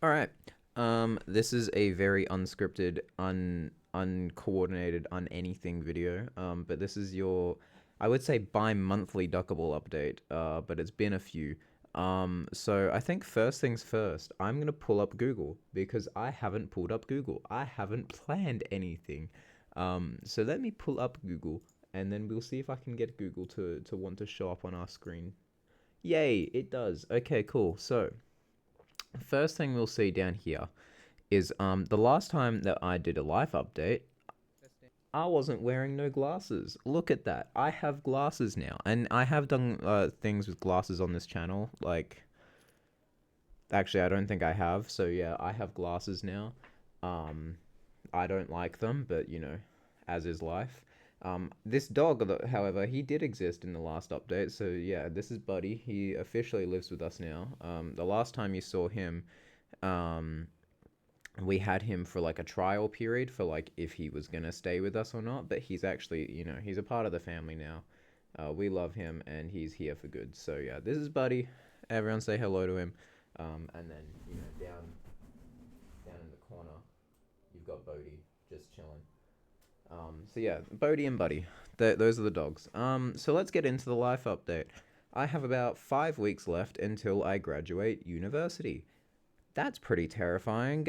All right. This is a very unscripted, uncoordinated, anything video. But this is your, I would say, bi-monthly Duckable update. But it's been a few. So I think first things first, I'm gonna pull up Google because I haven't pulled up Google. I haven't planned anything. So let me pull up Google, and then we'll see if I can get Google to want to show up on our screen. Yay, it does. Okay, cool. So first thing we'll see down here is the last time that I did a life update, I wasn't wearing no glasses. Look at that. I have glasses now. And I have done things with glasses on this channel. Like, actually, I don't think I have. So, yeah, I have glasses now. Um, I don't like them, but, as is life. This dog, however, he did exist in the last update. So, yeah, this is Buddy. He officially lives with us now. The last time you saw him, um, we had him for like a trial period for like if he was gonna stay with us or not. But he's actually, he's a part of the family now. We love him and he's here for good. So yeah, this is Buddy. Everyone say hello to him. And then down in the corner, you've got Bodhi just chilling. So yeah, Bodhi and Buddy. Those are the dogs. So let's get into the life update. I have about 5 weeks left until I graduate university. That's pretty terrifying.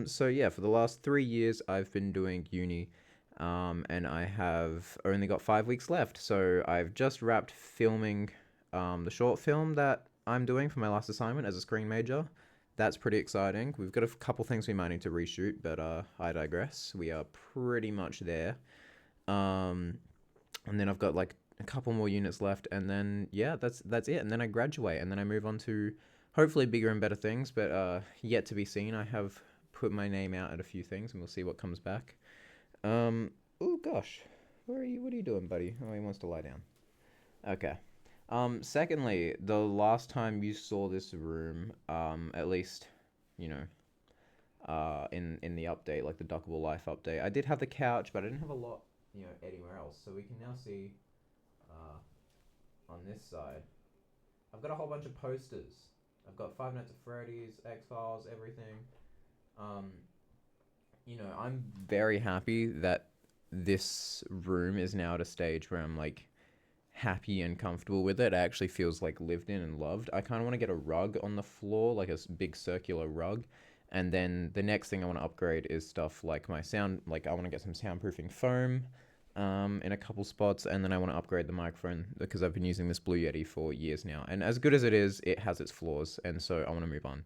So yeah, for the last 3 years, I've been doing uni, and I have only got 5 weeks left. So I've just wrapped filming, the short film that I'm doing for my last assignment as a screen major. That's pretty exciting. We've got a couple things we might need to reshoot, but I digress. We are pretty much there. Um, and then I've got like a couple more units left, and then yeah, that's it. And then I graduate, and then I move on to hopefully bigger and better things, but yet to be seen. I have put my name out at a few things, and we'll see what comes back. Oh gosh, where are you? What are you doing, buddy? Oh, he wants to lie down. Okay. Secondly, the last time you saw this room, at least, you know, in the update, like the Duckable Life update, I did have the couch, but I didn't have a lot, anywhere else. So we can now see, uh, on this side, I've got a whole bunch of posters. I've got Five Nights at Freddy's, X Files, everything. Um, I'm very happy that this room is now at a stage where I'm like happy and comfortable with it. It actually feels like lived in and loved. I kind of want to get a rug on the floor, like a big circular rug. And then the next thing I want to upgrade is stuff like my sound, like I want to get some soundproofing foam in a couple spots, and then I want to upgrade the microphone because I've been using this Blue Yeti for years now. And as good as it is, it has its flaws, and so I want to move on.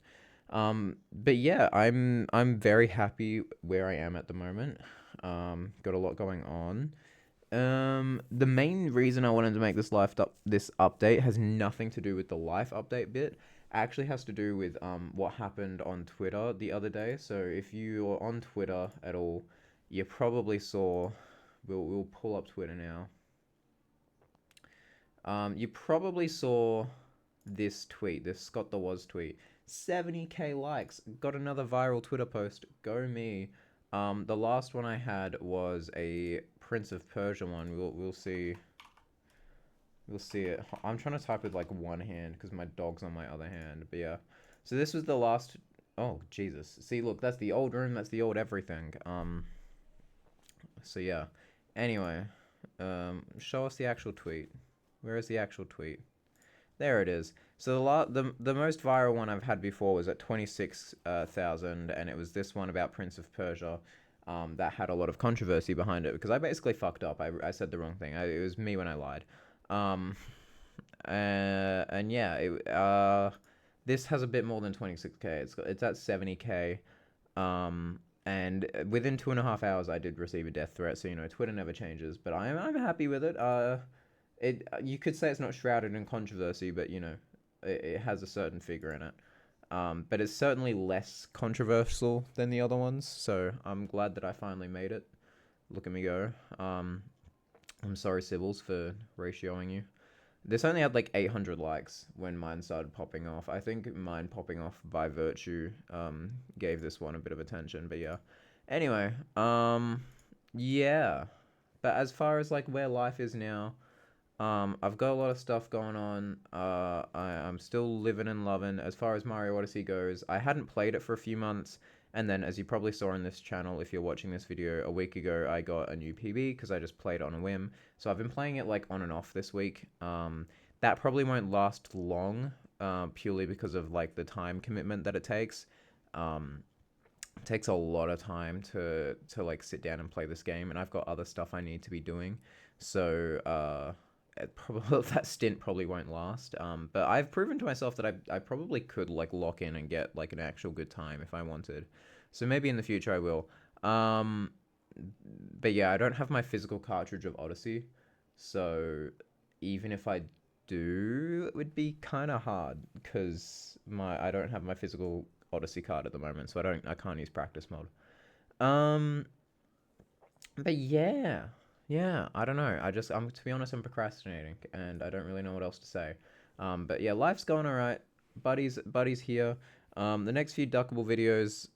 But yeah, I'm very happy where I am at the moment. Got a lot going on. The main reason I wanted to make this update has nothing to do with the life update bit. Actually has to do with what happened on Twitter the other day. So if you're on Twitter at all, you probably saw. We'll pull up Twitter now. You probably saw this tweet, this Scott the Was tweet. 70k likes. Got another viral Twitter post. Go me. The last one I had was a Prince of Persia one. We'll see. We'll see it. I'm trying to type with like one hand because my dog's on my other hand. But yeah. So this was the last. Oh Jesus. See, look, that's the old room. That's the old everything. So yeah. Anyway, show us the actual tweet. Where is the actual tweet? There it is. So the most viral one I've had before was at 26,000, and it was this one about Prince of Persia. That had a lot of controversy behind it because I basically fucked up. I said the wrong thing. It was me when I lied. Um, and yeah, this has a bit more than 26k. It's at 70k. And within 2.5 hours, I did receive a death threat. So Twitter never changes, but I'm happy with it. You could say it's not shrouded in controversy, but it has a certain figure in it. But it's certainly less controversial than the other ones, so I'm glad that I finally made it. Look at me go. I'm sorry, Sibbles, for ratioing you. This only had like 800 likes when mine started popping off. I think mine popping off by virtue gave this one a bit of attention, but yeah. Anyway, yeah. But as far as like where life is now, I've got a lot of stuff going on. I'm still living and loving. As far as Mario Odyssey goes, I hadn't played it for a few months, and then as you probably saw in this channel, if you're watching this video, a week ago I got a new PB because I just played it on a whim. So I've been playing it like on and off this week. That probably won't last long, purely because of like the time commitment that it takes. It takes a lot of time to like sit down and play this game, and I've got other stuff I need to be doing. So it probably that stint probably won't last. But I've proven to myself that I probably could like lock in and get like an actual good time if I wanted. So maybe in the future I will. Um, but yeah, I don't have my physical cartridge of Odyssey, so even if I do, it would be kind of hard because my I don't have my physical Odyssey card at the moment, so I can't use practice mode. Um, but yeah, yeah, I don't know. I'm to be honest, I'm procrastinating, and I don't really know what else to say. But yeah, life's going alright. Buddy's here. The next few Duckable videos,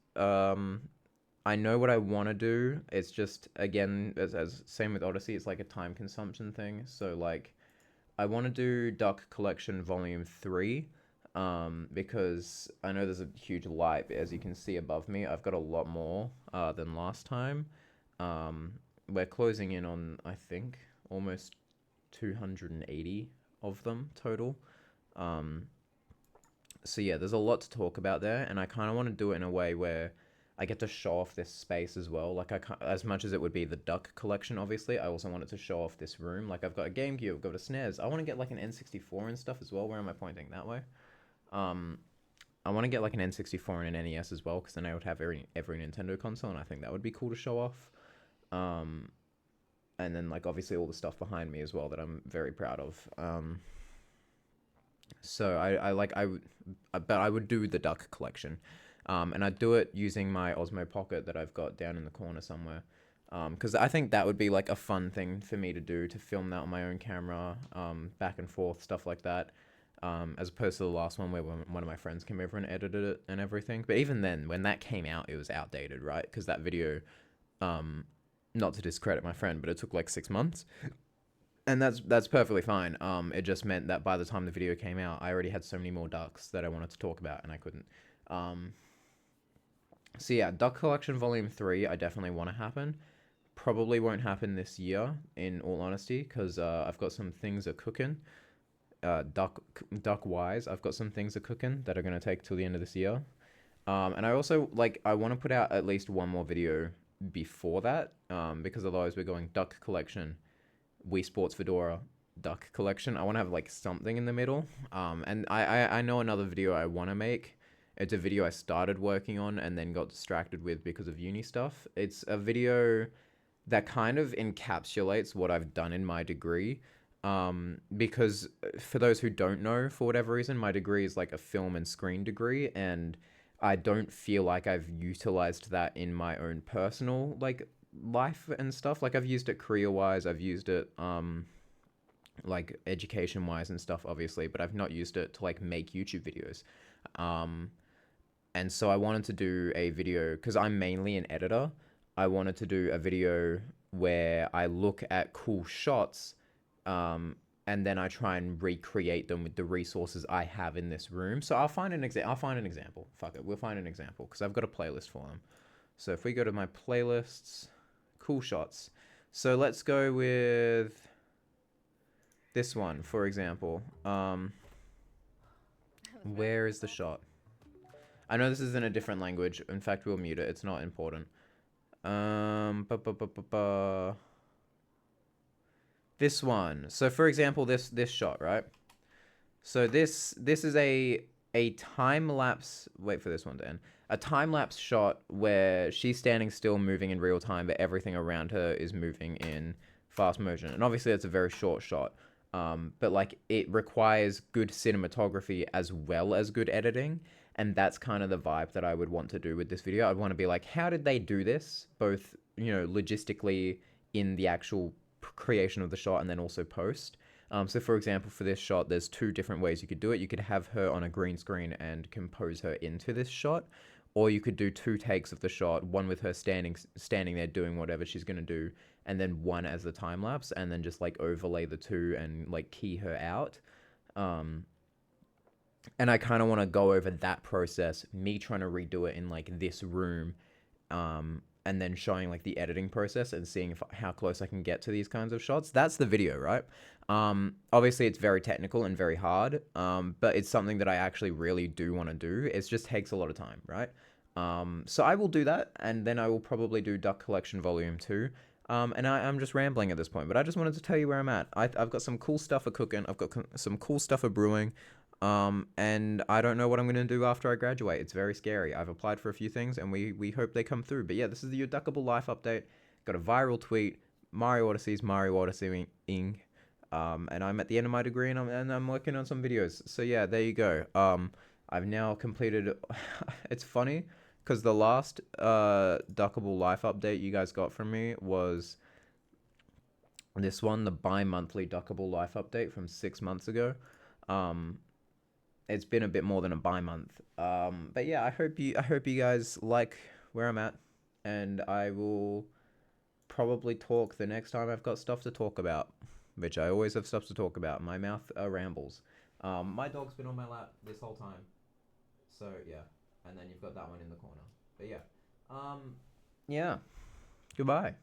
I know what I want to do. It's just again, as same with Odyssey, it's like a time consumption thing. So like, I want to do Duck Collection Volume 3, because I know there's a huge light, as you can see above me. I've got a lot more than last time. Um, we're closing in on, I think, almost 280 of them total. Um, so yeah, there's a lot to talk about there, and I kind of want to do it in a way where I get to show off this space as well. Like as much as it would be the Duck collection, obviously, I also wanted to show off this room. Like I've got a GameCube, I've got a SNES. I want to get like an N64 and stuff as well. Where am I pointing? That way. Um, I want to get like an N64 and an NES as well, because then I would have every Nintendo console, and I think that would be cool to show off. Um, and then like obviously all the stuff behind me as well that I'm very proud of. So but I would do the Duck collection, and I'd do it using my Osmo Pocket that I've got down in the corner somewhere. Because I think that would be like a fun thing for me to do, to film that on my own camera, back and forth, stuff like that. As opposed to the last one where one of my friends came over and edited it and everything. But even then, when that came out, it was outdated, right? Because that video, um, not to discredit my friend, but it took like 6 months, and that's perfectly fine. It just meant that by the time the video came out, I already had so many more ducks that I wanted to talk about, and I couldn't. Um, so yeah, Duck Collection Volume 3, I definitely want to happen. Probably won't happen this year, in all honesty, because I've got some things are cooking. Duck wise, I've got some things are cooking that are gonna take till the end of this year. And I also like I want to put out at least one more video before that, because otherwise we're going Duck Collection, Wii Sports Fedora, Duck Collection. I want to have like something in the middle. And I know another video I want to make. It's a video I started working on and then got distracted with because of uni stuff. It's a video that kind of encapsulates what I've done in my degree. Because for those who don't know, for whatever reason, my degree is like a film and screen degree, and I don't feel like I've utilized that in my own personal like life and stuff. Like I've used it career wise, I've used it like education wise and stuff, obviously, but I've not used it to like make YouTube videos. Um, and so I wanted to do a video because I'm mainly an editor. I wanted to do a video where I look at cool shots, and then I try and recreate them with the resources I have in this room. So I'll find an example. Fuck it, we'll find an example because I've got a playlist for them. So if we go to my playlists, cool shots. So let's go with this one, for example. Where is the shot? I know this is in a different language. In fact, we'll mute it. It's not important. Ba, ba, ba, ba, ba. This one. So for example, this shot, right? So this is a time lapse. Wait for this one to end. A time lapse shot where she's standing still, moving in real time, but everything around her is moving in fast motion. And obviously, that's a very short shot. But like it requires good cinematography as well as good editing, and that's kind of the vibe that I would want to do with this video. I'd want to be like, how did they do this? Both, you know, logistically in the actual creation of the shot and then also post. So for example, for this shot, there's two different ways you could do it. You could have her on a green screen and compose her into this shot, or you could do two takes of the shot, one with her standing there doing whatever she's gonna do, and then one as the time lapse, and then just like overlay the two and like key her out. Um, and I kind of want to go over that process, me trying to redo it in like this room, and then showing like the editing process and seeing how close I can get to these kinds of shots. That's the video, right? Obviously, it's very technical and very hard, but it's something that I actually really do want to do. It just takes a lot of time, right? So I will do that, and then I will probably do Duck Collection Volume 2. And I'm just rambling at this point, but I just wanted to tell you where I'm at. I've got some cool stuff for cooking. I've got some cool stuff for brewing. And I don't know what I'm going to do after I graduate. It's very scary. I've applied for a few things, and we hope they come through. But yeah, this is the Duckable Life update. Got a viral tweet. Mario Odyssey's Mario Odyssey-ing. And I'm at the end of my degree, and I'm working on some videos. So yeah, there you go. I've now completed... It's funny, because the last Duckable Life update you guys got from me was this one, the bi-monthly Duckable Life update from 6 months ago. It's been a bit more than a bi-month. But yeah, I hope you guys like where I'm at, and I will probably talk the next time I've got stuff to talk about, which I always have stuff to talk about. My mouth rambles. My dog's been on my lap this whole time, so yeah. And then you've got that one in the corner. But yeah, yeah. Goodbye.